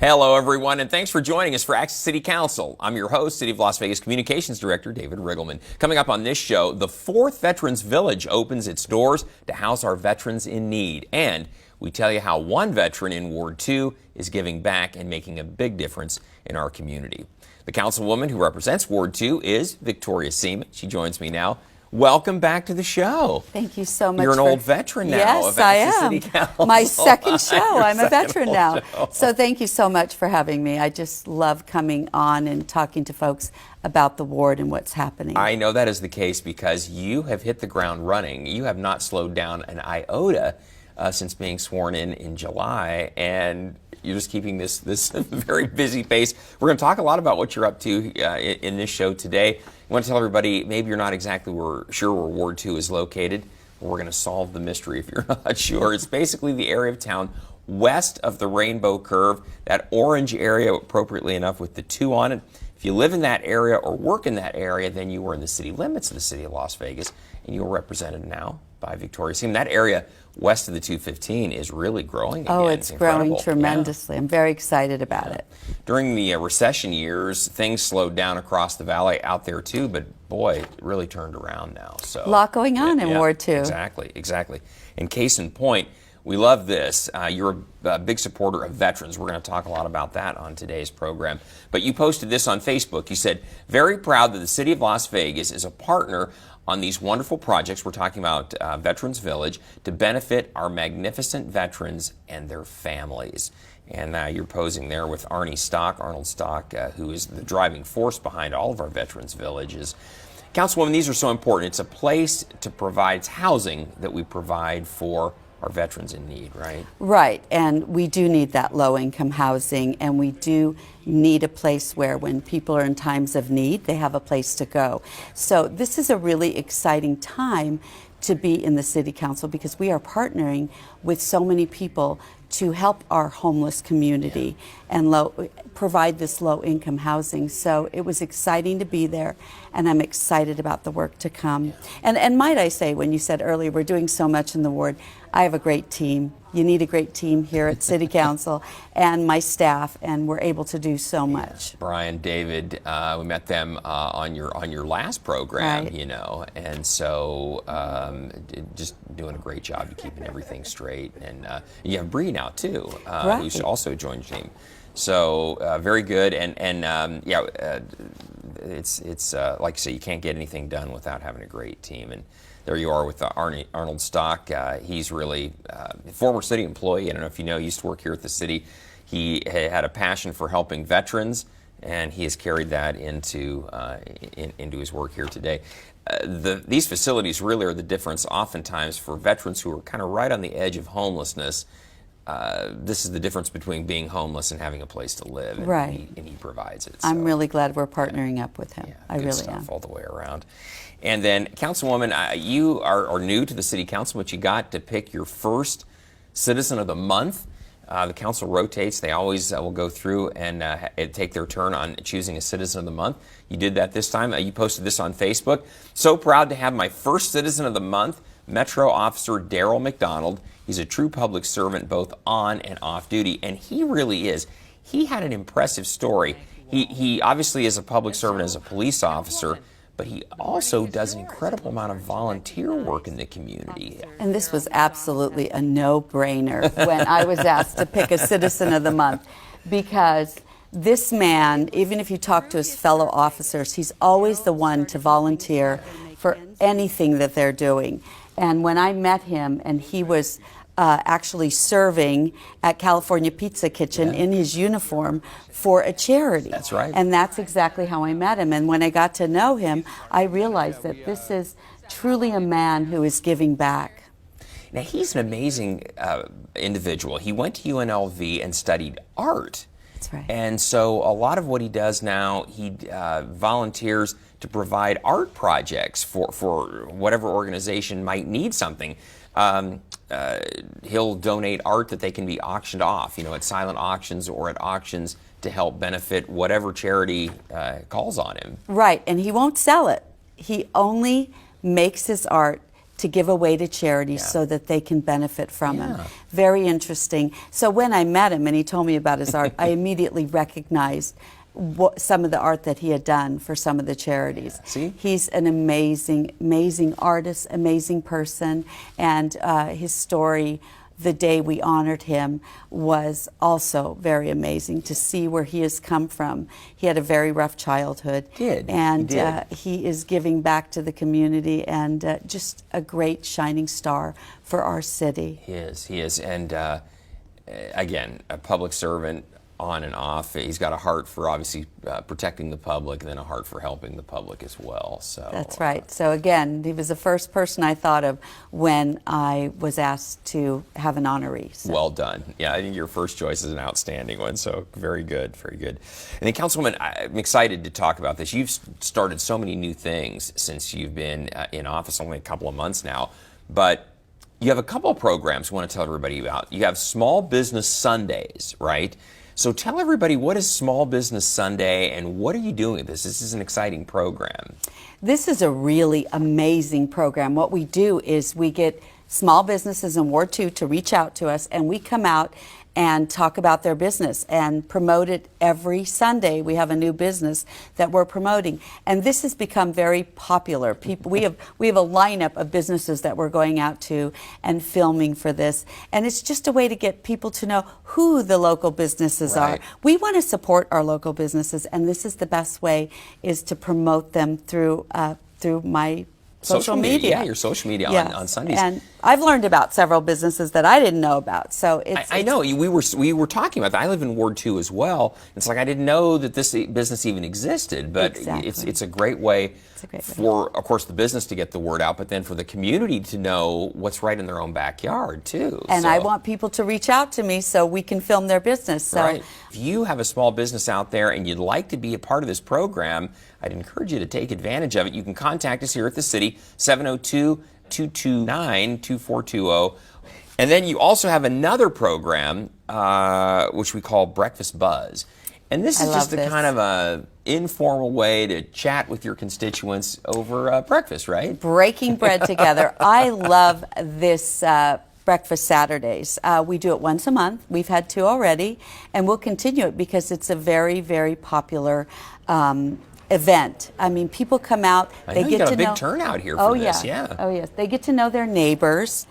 Hello, everyone, and thanks for joining us for Access City Council. I'm your host, City of Las Vegas Communications Director David Riggleman. Coming up on this show, the 4th Veterans Village opens its doors to house our veterans in need. And we tell you how one veteran in Ward 2 is giving back and making a big difference in our community. The councilwoman who represents Ward 2 is Victoria Seaman. She joins me now. Welcome back to the show. Thank you so much. You're an old veteran now. Yes, I am. My second show. I'm a veteran now. Show. So thank you so much for having me. I just love coming on and talking to folks about the ward and what's happening. I know that is the case because you have hit the ground running. You have not slowed down an iota since being sworn in July, and you're just keeping this very busy pace. We're going to talk a lot about what you're up to in this show today. I want to tell everybody, maybe you're not exactly sure where Ward 2 is located. We're going to solve the mystery if you're not sure. It's basically the area of town west of the Rainbow Curve, that orange area, appropriately enough, with the 2 on it. If you live in that area or work in that area, then you are in the city limits of the city of Las Vegas, and you're represented now by Victoria Seaman. That area west of the 215 is really growing again. Oh, it's growing tremendously. Yeah. I'm very excited about it. During the recession years, things slowed down across the valley out there too, but boy, it really turned around now. So a lot going on in Ward 2. Exactly. And case in point, we love this. You're a big supporter of veterans. We're going to talk a lot about that on today's program. But you posted this on Facebook. You said, very proud that the City of Las Vegas is a partner on these wonderful projects. We're talking about Veterans Village to benefit our magnificent veterans and their families. And you're posing there with Arnold Stock, who is the driving force behind all of our Veterans Villages. Councilwoman, these are so important. It's a place to provide housing that we provide for our veterans in need, right? Right, and we do need that low-income housing, and we do need a place where when people are in times of need, they have a place to go. So this is a really exciting time to be in the City Council because we are partnering with so many people to help our homeless community and provide this low-income housing. So it was exciting to be there, and I'm excited about the work to come. And might I say, when you said earlier, we're doing so much in the ward, I have a great team. You need a great team here at City Council and my staff, and we're able to do so much. Brian, David, we met them on your last program, right. You know, and so just doing a great job of keeping everything straight. And you have Bree now too, right. Who's also joined your team. So very good, and it's like I say, you can't get anything done without having a great team. And there you are with Arnold Stock. He's really a former city employee. I don't know if you know, he used to work here at the city. He had a passion for helping veterans, and he has carried that into his work here today. These facilities really are the difference oftentimes for veterans who are kind of right on the edge of homelessness. This is the difference between being homeless and having a place to live, and, right. and he provides it. I'm really glad we're partnering up with him. Yeah, I really stuff am. All the way around. And then, Councilwoman, you are new to the City Council, but you got to pick your first Citizen of the Month. The council rotates. They always will go through and take their turn on choosing a Citizen of the Month. You did that this time. You posted this on Facebook. So proud to have my first Citizen of the Month, Metro Officer Daryl McDonald. He's a true public servant both on and off duty, and he really is. He had an impressive story. He obviously is a public servant as a police officer, but he also does an incredible amount of volunteer work in the community. And this was absolutely a no-brainer when I was asked to pick a Citizen of the Month, because this man, even if you talk to his fellow officers, he's always the one to volunteer for anything that they're doing. And when I met him, and he was actually serving at California Pizza Kitchen in his uniform for a charity. That's right. And that's exactly how I met him. And when I got to know him, I realized that this is truly a man who is giving back. Now, he's an amazing individual. He went to UNLV and studied art. That's right. And so a lot of what he does now, he volunteers to provide art projects for whatever organization might need something. He'll donate art that they can be auctioned off, at silent auctions or at auctions to help benefit whatever charity calls on him. Right, and he won't sell it. He only makes his art to give away to charities so that they can benefit from them. Very interesting. So when I met him and he told me about his art, I immediately recognized some of the art that he had done for some of the charities. See? He's an amazing artist, amazing person, and his story, the day we honored him, was also very amazing to see where he has come from. He had a very rough childhood. And he is giving back to the community, and just a great shining star for our city. He is. And again, a public servant on and off. He's got a heart for obviously protecting the public, and then a heart for helping the public as well. So that's right. So again, he was the first person I thought of when I was asked to have an honoree. So. Well done. Yeah, I think your first choice is an outstanding one. So very good, very good. And then, Councilwoman, I'm excited to talk about this. You've started so many new things since you've been in office, only a couple of months now, but you have a couple of programs you want to tell everybody about. You have Small Business Sundays, right? So tell everybody, what is Small Business Sunday and what are you doing with this? This is an exciting program. This is a really amazing program. What we do is we get small businesses in Ward 2 to reach out to us, and we come out and talk about their business and promote it every Sunday. We have a new business that we're promoting, and this has become very popular. We have a lineup of businesses that we're going out to and filming for this, and it's just a way to get people to know who the local businesses are. We want to support our local businesses, and this is the best way, is to promote them through my social media. Yeah, your social media on Sundays. And I've learned about several businesses that I didn't know about. So I know we were talking about that. I live in Ward 2 as well. It's like I didn't know that this business even existed, but it's a great way for, of course, the business to get the word out, but then for the community to know what's right in their own backyard too. And I want people to reach out to me so we can film their business. So right. If you have a small business out there and you'd like to be a part of this program, I'd encourage you to take advantage of it. You can contact us here at the city, 702-229-2420. And then you also have another program, which we call Breakfast Buzz. And this is just a kind of a informal way to chat with your constituents over breakfast, right? Breaking bread together. I love this Breakfast Saturdays. We do it once a month. We've had 2 already, and we'll continue it because it's a very, very popular event. I mean, people come out. They get to know. You got a big turnout here for this. Yeah. Oh, yes. They get to know their neighbors.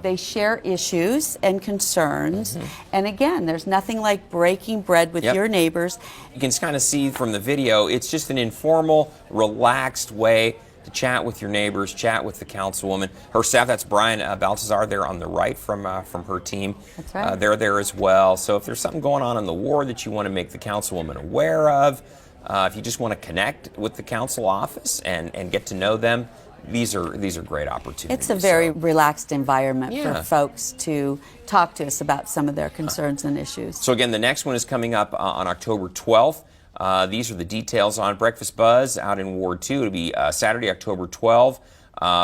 They share issues and concerns. And again, there's nothing like breaking bread with your neighbors. You can kind of see from the video, it's just an informal, relaxed way to chat with your neighbors, chat with the councilwoman. Her staff, that's Brian Baltazar there on the right from her team. That's right. They're there as well. So if there's something going on in the ward that you want to make the councilwoman aware of, if you just want to connect with the council office and get to know them, these are great opportunities. It's a very relaxed environment for folks to talk to us about some of their concerns and issues. So again, the next one is coming up on October 12th. These are the details on Breakfast Buzz out in Ward 2. It'll be Saturday, October 12th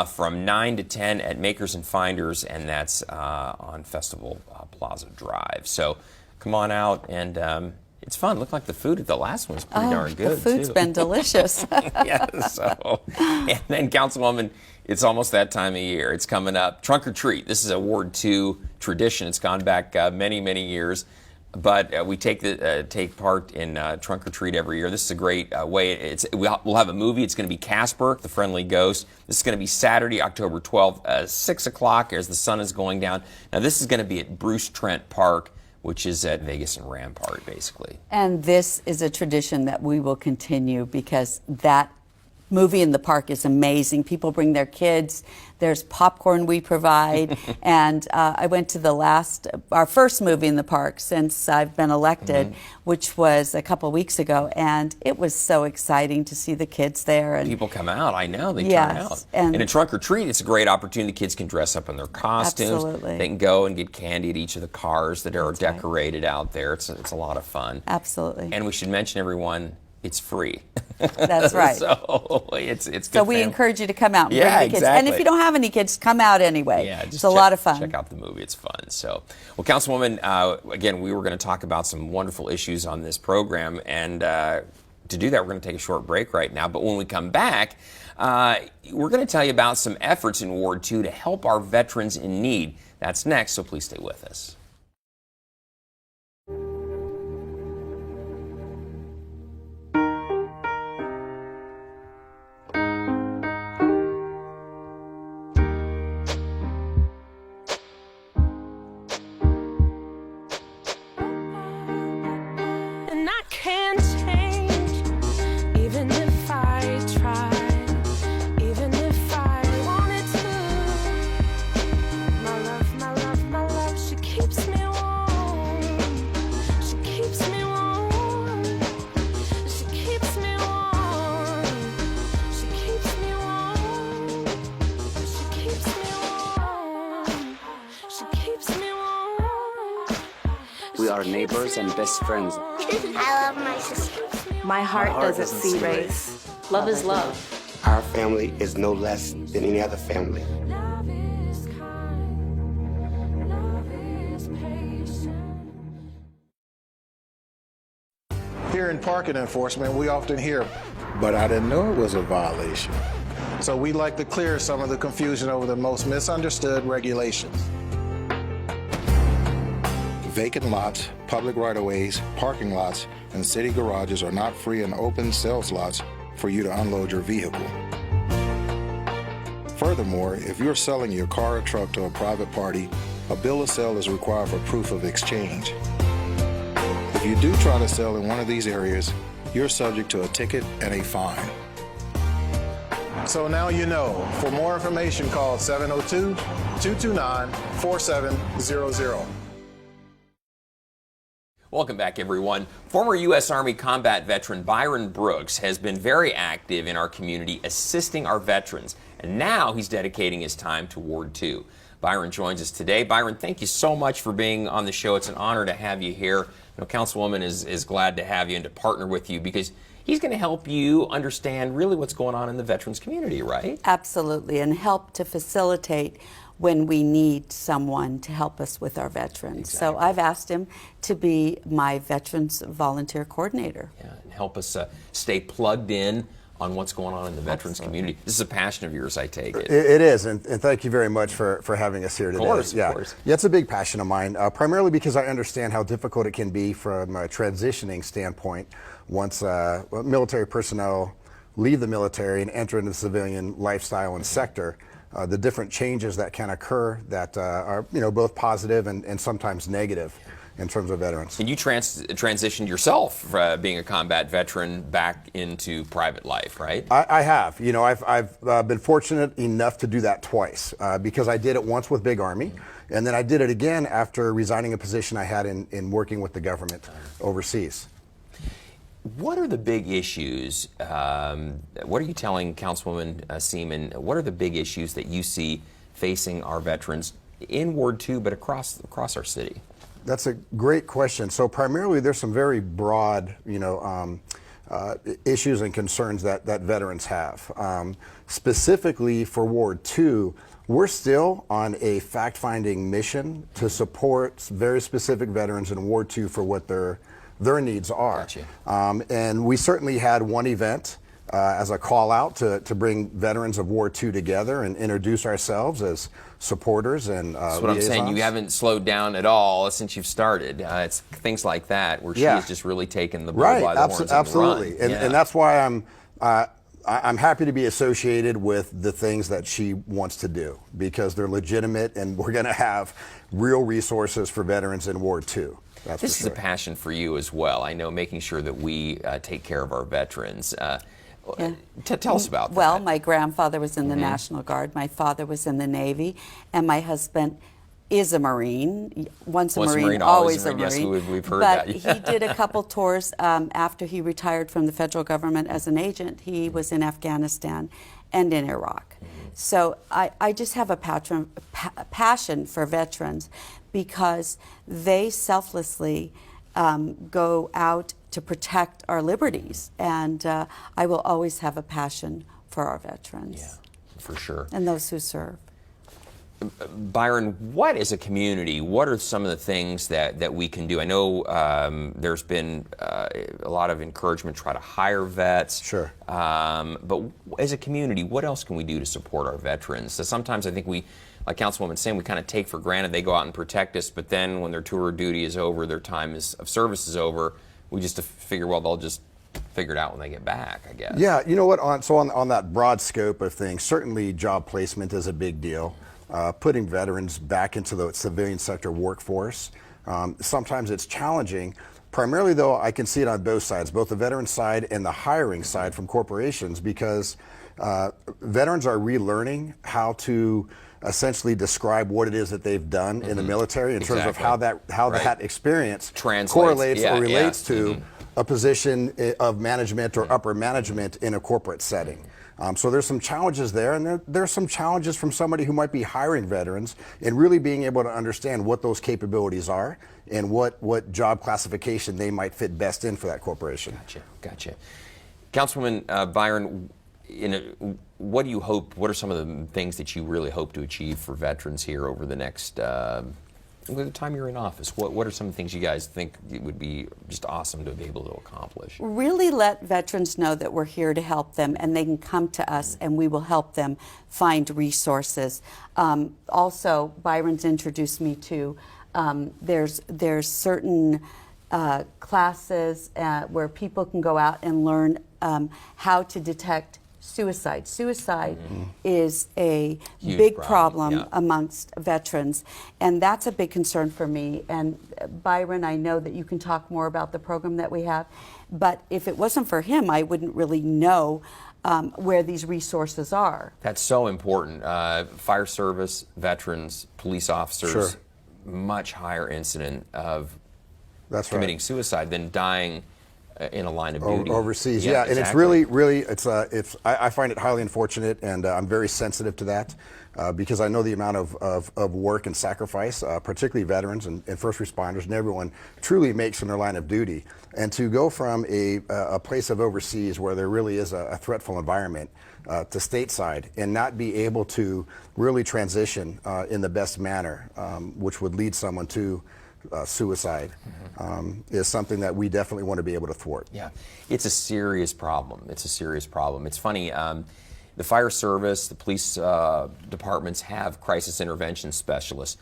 from 9 to 10 at Makers and Finders, and that's on Festival Plaza Drive. So come on out and it's fun. Looked like the food at the last one was pretty darn good. The food's been delicious. So, and then Councilwoman, it's almost that time of year. It's coming up. Trunk or Treat. This is a Ward 2 tradition. It's gone back many, many years. But we take part in Trunk or Treat every year. This is a great way. We'll have a movie. It's going to be Casper, the Friendly Ghost. This is going to be Saturday, October 12th, 6 o'clock as the sun is going down. Now, this is going to be at Bruce Trent Park, which is at Vegas and Rampart, basically. And this is a tradition that we will continue because that movie in the park is amazing. People bring their kids. There's popcorn we provide. And I went to our first movie in the park since I've been elected, which was a couple weeks ago. And it was so exciting to see the kids there. And people come out. I know. They turn out. And in Trunk or Treat, it's a great opportunity. The kids can dress up in their costumes. Absolutely. They can go and get candy at each of the cars that are decorated out there. It's a lot of fun. Absolutely. And we should mention, everyone, it's free. That's right. So it's good. So we encourage you to come out and bring the kids. Exactly. And if you don't have any kids, come out anyway. Yeah, it's a lot of fun. Check out the movie. It's fun. So, well, Councilwoman, again, we were going to talk about some wonderful issues on this program, and to do that, we're going to take a short break right now. But when we come back, we're going to tell you about some efforts in Ward 2 to help our veterans in need. That's next, so please stay with us. We are neighbors and best friends. I love my sister. My heart doesn't see race. Love is love. Our family is no less than any other family. Here in parking enforcement, we often hear, but I didn't know it was a violation. so we'd like to clear some of the confusion over the most misunderstood regulations. Vacant lots, public right-of-ways, parking lots, and city garages are not free and open sales lots for you to unload your vehicle. Furthermore, if you're selling your car or truck to a private party, a bill of sale is required for proof of exchange. If you do try to sell in one of these areas, you're subject to a ticket and a fine. So now you know. For more information, call 702-229-4700. Welcome back, everyone. Former U.S. Army combat veteran Byron Brooks has been very active in our community assisting our veterans, and now he's dedicating his time to Ward 2. Byron joins us today. Byron, thank you so much for being on the show. It's an honor to have you here. Councilwoman is glad to have you and to partner with you because he's going to help you understand really what's going on in the veterans community, right? Absolutely, and help to facilitate when we need someone to help us with our veterans. Exactly. So I've asked him to be my Veterans Volunteer Coordinator. Yeah, and help us stay plugged in on what's going on in the veterans community. This is a passion of yours, I take it. It is, and thank you very much for having us here today. Of course. Yeah, it's a big passion of mine, primarily because I understand how difficult it can be from a transitioning standpoint once military personnel leave the military and enter into the civilian lifestyle and sector. The different changes that can occur that are both positive and sometimes negative in terms of veterans. And you transitioned yourself from being a combat veteran back into private life, right? I have. I've been fortunate enough to do that twice because I did it once with Big Army, and then I did it again after resigning a position I had in working with the government overseas. What are the big issues? What are you telling Councilwoman Seaman? What are the big issues that you see facing our veterans in Ward 2, but across our city? That's a great question. So primarily, there's some very broad, issues and concerns that veterans have. Specifically for Ward 2, we're still on a fact-finding mission to support very specific veterans in Ward 2 for what their needs are. Gotcha. And we certainly had one event as a call out to bring veterans of Ward 2 together and introduce ourselves as supporters and That's what I'm saying. You haven't slowed down at all since you've started. It's things like that where she has just really taken the bull by the horns absolutely. and run. And that's why I'm happy to be associated with the things that she wants to do because they're legitimate and we're going to have real resources for veterans in Ward 2. This is a passion for you as well. I know making sure that we take care of our veterans. Tell us about that. Well, my grandfather was in the National Guard, my father was in the Navy, and my husband is a Marine. Once a Marine, always a Marine. Yes, we've heard but that. he did a couple tours after he retired from the federal government as an agent. He was in Afghanistan and in Iraq. So I just have a passion for veterans because they selflessly go out to protect our liberties. And I will always have a passion for our veterans. Yeah, for sure. And those who serve. Byron, what as a community, what are some of the things that we can do? I know there's been a lot of encouragement to try to hire vets. Sure. But as a community, what else can we do to support our veterans? So sometimes I think we, like Councilwoman saying, we kind of take for granted they go out and protect us, but then when their tour of duty is over, their time of service is over, we just figure, well, they'll just figure it out when they get back, I guess. Yeah, you know what, on that broad scope of things, certainly job placement is a big deal. Putting veterans back into the civilian sector workforce. Sometimes it's challenging. Primarily, though, I can see it on both sides, both the veteran side and the hiring side from corporations, because veterans are relearning how to essentially describe what it is that they've done in the military in terms of how that experience correlates or relates to a position of management or upper management in a corporate setting. So there's some challenges there, and there's some challenges from somebody who might be hiring veterans and really being able to understand what those capabilities are and what job classification they might fit best in for that corporation. Gotcha. Councilwoman Byron, what do you hope, what are some of the things that you really hope to achieve for veterans here over the next, the time you're in office? What are some of the things you guys think it would be just awesome to be able to accomplish? Really let veterans know that we're here to help them, and they can come to us and we will help them find resources. Also, Byron's introduced me to, there's certain classes where people can go out and learn how to detect suicide. Suicide is a huge big problem yeah. amongst veterans, and that's a big concern for me. And Byron, I know that you can talk more about the program that we have, but if it wasn't for him, I wouldn't really know where these resources are. That's so important. Fire service, veterans, police officers, Sure. much higher incident of That's committing right. suicide than dying in a line of duty. Overseas, yeah. And it's exactly. really, I find it highly unfortunate, and I'm very sensitive to that because I know the amount of work and sacrifice, particularly veterans and first responders and everyone truly makes in their line of duty. And to go from a place of overseas where there really is a threatful environment to stateside and not be able to really transition in the best manner, which would lead someone to suicide is something that we definitely want to be able to thwart. Yeah, it's a serious problem. It's a serious problem. It's funny, the fire service, the police departments have crisis intervention specialists.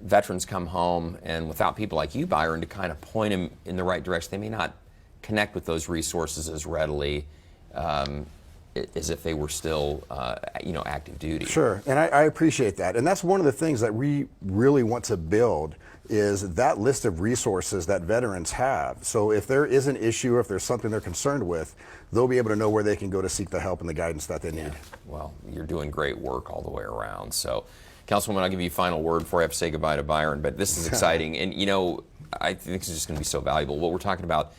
Veterans come home, and without people like you, Byron, to kind of point them in the right direction, they may not connect with those resources as readily as if they were still, active duty. Sure, and I appreciate that. And that's one of the things that we really want to build is that list of resources that veterans have. So if there is an issue or if there's something they're concerned with, they'll be able to know where they can go to seek the help and the guidance that they need. Yeah. Well, you're doing great work all the way around. So, Councilwoman, I'll give you a final word before I have to say goodbye to Byron, but this is exciting. And, I think this is just going to be so valuable. What we're talking about,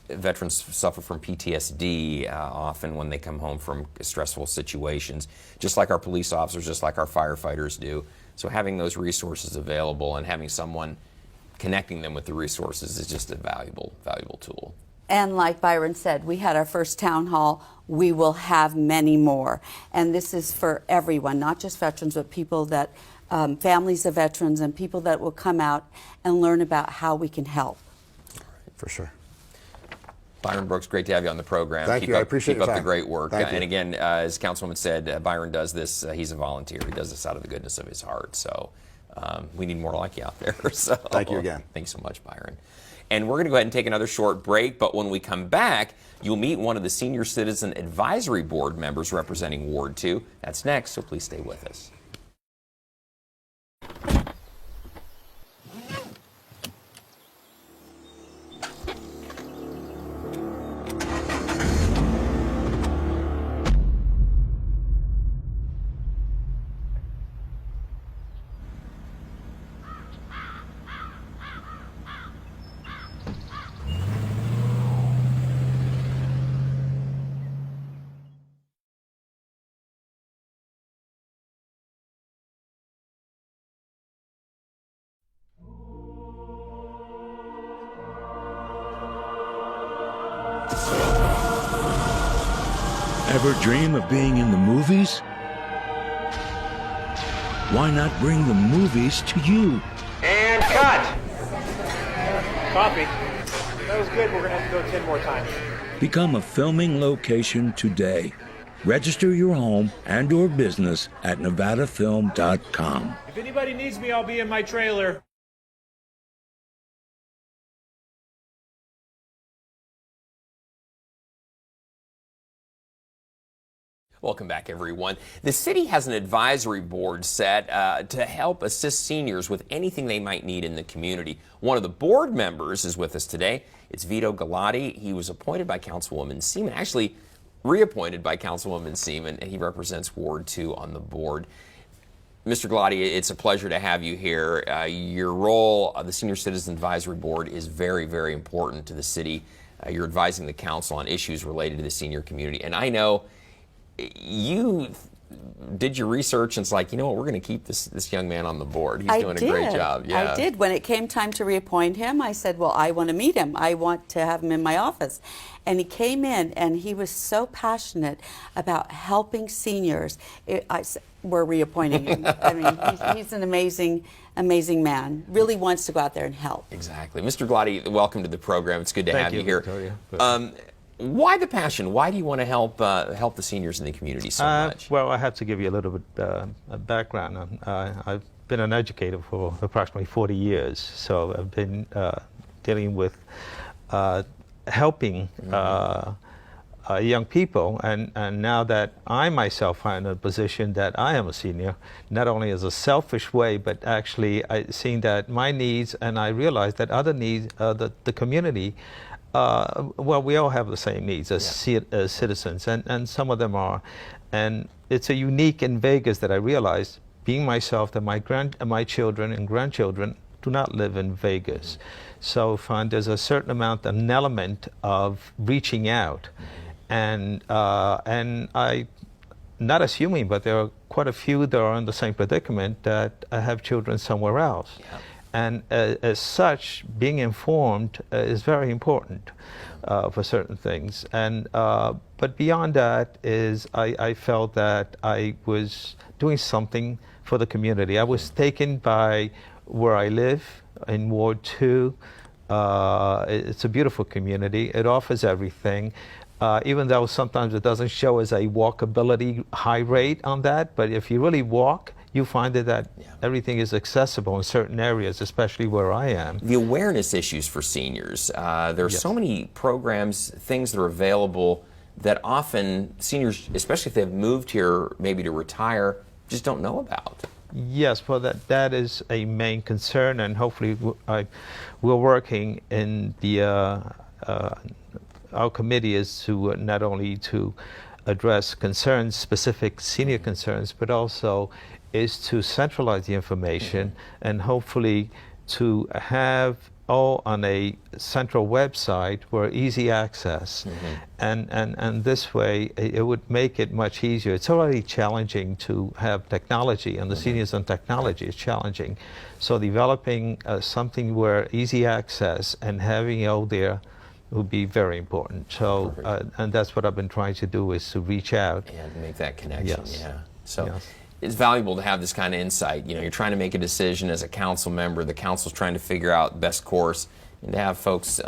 veterans suffer from PTSD often when they come home from stressful situations, just like our police officers, just like our firefighters do. So having those resources available and having someone connecting them with the resources is just a valuable tool. And like Byron said, we had our first town hall. We will have many more. And this is for everyone, not just veterans, but people that, families of veterans and people that will come out and learn about how we can help. For sure. Byron Brooks, great to have you on the program. Thank you. I appreciate Keep up your the time. great work. Thank you. And again, as Councilwoman said, Byron does this. He's a volunteer. He does this out of the goodness of his heart. So we need more like you out there. So thank you again. Thanks so much, Byron. And we're going to go ahead and take another short break. But when we come back, you'll meet one of the Senior Citizen Advisory Board members representing Ward 2. That's next, so please stay with us. Ever dream of being in the movies? why not bring the movies to you? And cut! Coffee. That was good. We're going to have to go 10 more times. Become a filming location today. Register your home and or business at nevadafilm.com. If anybody needs me, I'll be in my trailer. Welcome back, everyone. The city has an advisory board set to help assist seniors with anything they might need in the community. One of the board members is with us today. It's Vito Galati. He was appointed by Councilwoman Seaman, actually reappointed by Councilwoman Seaman, and he represents Ward 2 on the board. Mr. Galati, it's a pleasure to have you here. Your role on the Senior Citizen Advisory Board is very, very important to the city. You're advising the council on issues related to the senior community, and I know you did your research and it's like, you know what, we're going to keep this young man on the board. He's doing a great job. Yeah. I did. When it came time to reappoint him, I said, well, I want to meet him. I want to have him in my office. And he came in and he was so passionate about helping seniors. We're reappointing him. I mean, he's an amazing man. Really wants to go out there and help. Exactly. Mr. Galati, welcome to the program. It's good to have you here. Victoria. Why the passion? Why do you want to help the seniors in the community so much? Well, I have to give you a little bit of background. I've been an educator for approximately 40 years, so I've been dealing with helping young people, and now that I myself am in a position that I am a senior, not only as a selfish way, but actually seeing that my needs, and I realize that other needs, the community, well, we all have the same needs as citizens, and some of them are. And it's a unique in Vegas that I realized, being myself, that my children and grandchildren do not live in Vegas. So there's a certain amount, an element of reaching out. And I, not assuming, but there are quite a few that are in the same predicament that have children somewhere else. Yeah. And as such, being informed is very important for certain things. And but beyond that is I felt that I was doing something for the community. I was taken by where I live in Ward 2. It's a beautiful community. It offers everything. Even though sometimes it doesn't show as a walkability high rate on that, but if you really walk, you find that everything is accessible in certain areas, especially where I am. The awareness issues for seniors. There are so many programs, things that are available that often seniors, especially if they've moved here maybe to retire, just don't know about. Yes, well, that is a main concern, and hopefully we're working in the our committee is to not only to address concerns, specific senior concerns, but also is to centralize the information and hopefully to have all on a central website where easy access. And this way it would make it much easier. It's already challenging to have technology, and the seniors on technology is challenging. So developing something where easy access and having it all there would be very important. So and that's what I've been trying to do, is to reach out and make that connection. Yes. Yeah. So it's valuable to have this kind of insight. You know, you're trying to make a decision as a council member. The council's trying to figure out best course, and to have folks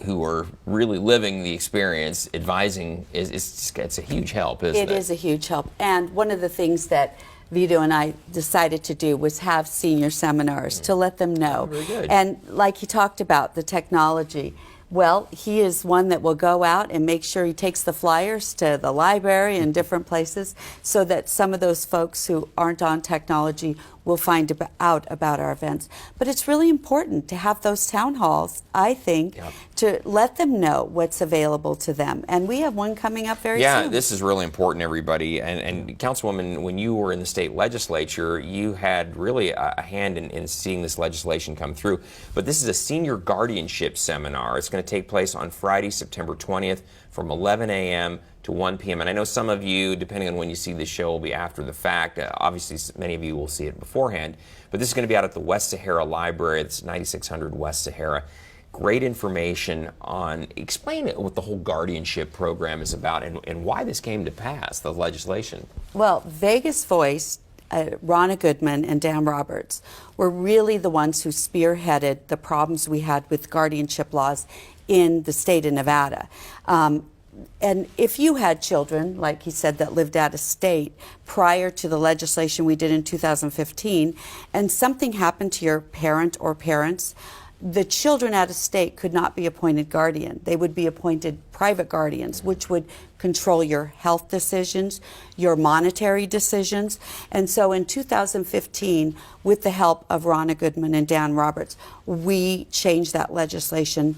who are really living the experience advising it's a huge help, isn't it? It is a huge help. And one of the things that Vito and I decided to do was have senior seminars to let them know. Very good. And like he talked about, the technology. Well, he is one that will go out and make sure he takes the flyers to the library and different places so that some of those folks who aren't on technology will find out about our events. But it's really important to have those town halls, I think, to let them know what's available to them. And we have one coming up very soon. Yeah, this is really important, everybody. And Councilwoman, when you were in the state legislature, you had really a hand in seeing this legislation come through. But this is a senior guardianship seminar. It's going to take place on Friday, September 20th from 11 a.m. to 1 p.m. And I know some of you, depending on when you see this show, will be after the fact. Obviously, many of you will see it beforehand. But this is going to be out at the West Sahara Library. It's 9600 West Sahara. Great information on, explain what the whole guardianship program is about and why this came to pass, the legislation. Well, Vegas Voice Ronna Goodman and Dan Roberts were really the ones who spearheaded the problems we had with guardianship laws in the state of Nevada. And if you had children, like he said, that lived out of state prior to the legislation we did in 2015, and something happened to your parent or parents, the children out of state could not be appointed guardian. They would be appointed private guardians, which would control your health decisions, your monetary decisions. And so in 2015, with the help of Ronna Goodman and Dan Roberts, we changed that legislation.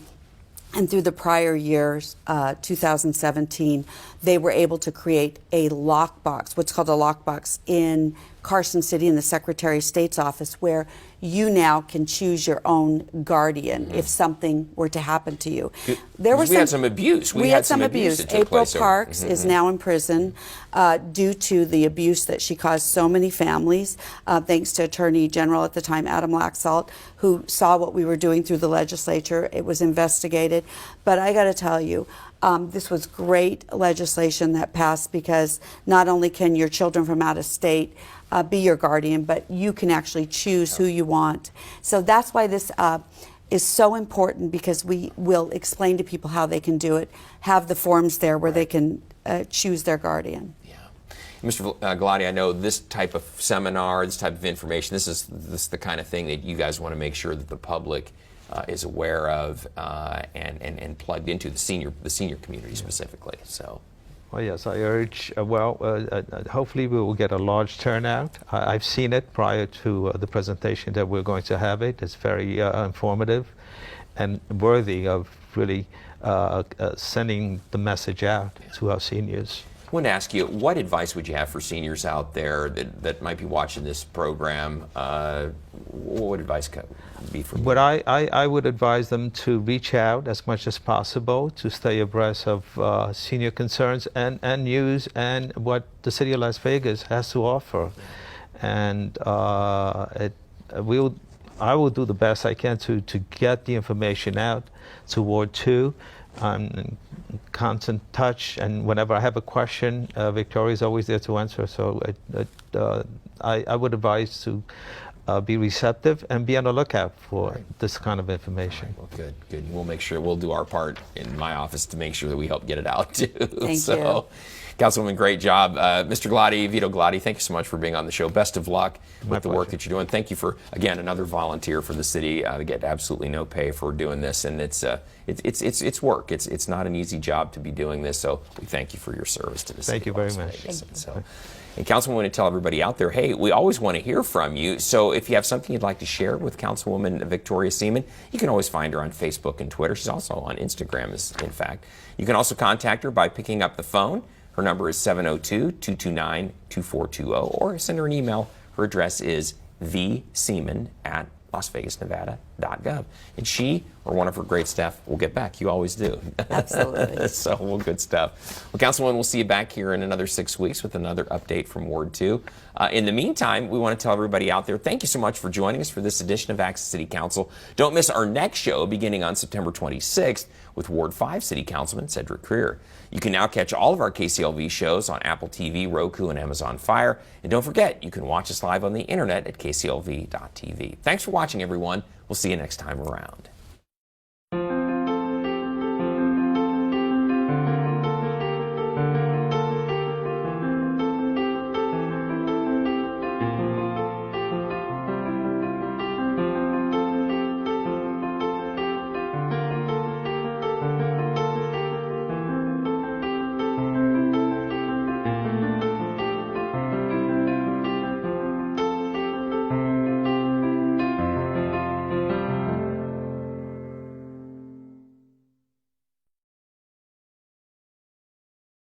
And through the prior years, 2017, they were able to create a lockbox, what's called a lockbox, in Carson City in the Secretary of State's office, where you now can choose your own guardian if something were to happen to you. We had some abuse. We had some abuse. That took April place Parks is now in prison due to the abuse that she caused so many families, thanks to Attorney General at the time, Adam Laxalt, who saw what we were doing through the legislature. It was investigated. But I got to tell you, this was great legislation that passed, because not only can your children from out of state be your guardian, but you can actually choose who you want. So that's why this is so important, because we will explain to people how they can do it, have the forms there where they can choose their guardian. Mr. Galati, I know this type of seminar, this type of information, this is the kind of thing that you guys want to make sure that the public is aware of and plugged into, the senior community specifically. So. Well, yes, I urge, hopefully we will get a large turnout. I've seen it prior to the presentation that we're going to have it. It's very informative and worthy of really sending the message out to our seniors. I want to ask you, what advice would you have for seniors out there that might be watching this program? What would advice be for you? But I would advise them to reach out as much as possible to stay abreast of senior concerns and news and what the city of Las Vegas has to offer. And I will do the best I can to get the information out to Ward 2. I'm in constant touch, and whenever I have a question, Victoria is always there to answer. So I would advise to be receptive and be on the lookout for this kind of information. Well, good. We'll make sure, we'll do our part in my office to make sure that we help get it out too. Thank you. Councilwoman, great job. Mr. Galati, Vito Galati, thank you so much for being on the show. Best of luck with the work that you're doing. Thank you for, again, another volunteer for the city. They get absolutely no pay for doing this, and it's work. It's not an easy job to be doing this, so we thank you for your service to the city. Thank you very much. And Councilwoman, want to tell everybody out there, hey, we always want to hear from you. So if you have something you'd like to share with Councilwoman Victoria Seaman, you can always find her on Facebook and Twitter. She's also on Instagram, in fact. You can also contact her by picking up the phone. Her number is 702-229-2420, or send her an email. Her address is vseaman@lasvegasnevada.gov. And she or one of her great staff will get back. You always do. Absolutely. So, well, good stuff. Well, Councilwoman, we'll see you back here in another 6 weeks with another update from Ward 2. In the meantime, we want to tell everybody out there, thank you so much for joining us for this edition of Access City Council. Don't miss our next show beginning on September 26th with Ward 5 City Councilman Cedric Creer. You can now catch all of our KCLV shows on Apple TV, Roku, and Amazon Fire. And don't forget, you can watch us live on the internet at kclv.tv. Thanks for watching, everyone. We'll see you next time around.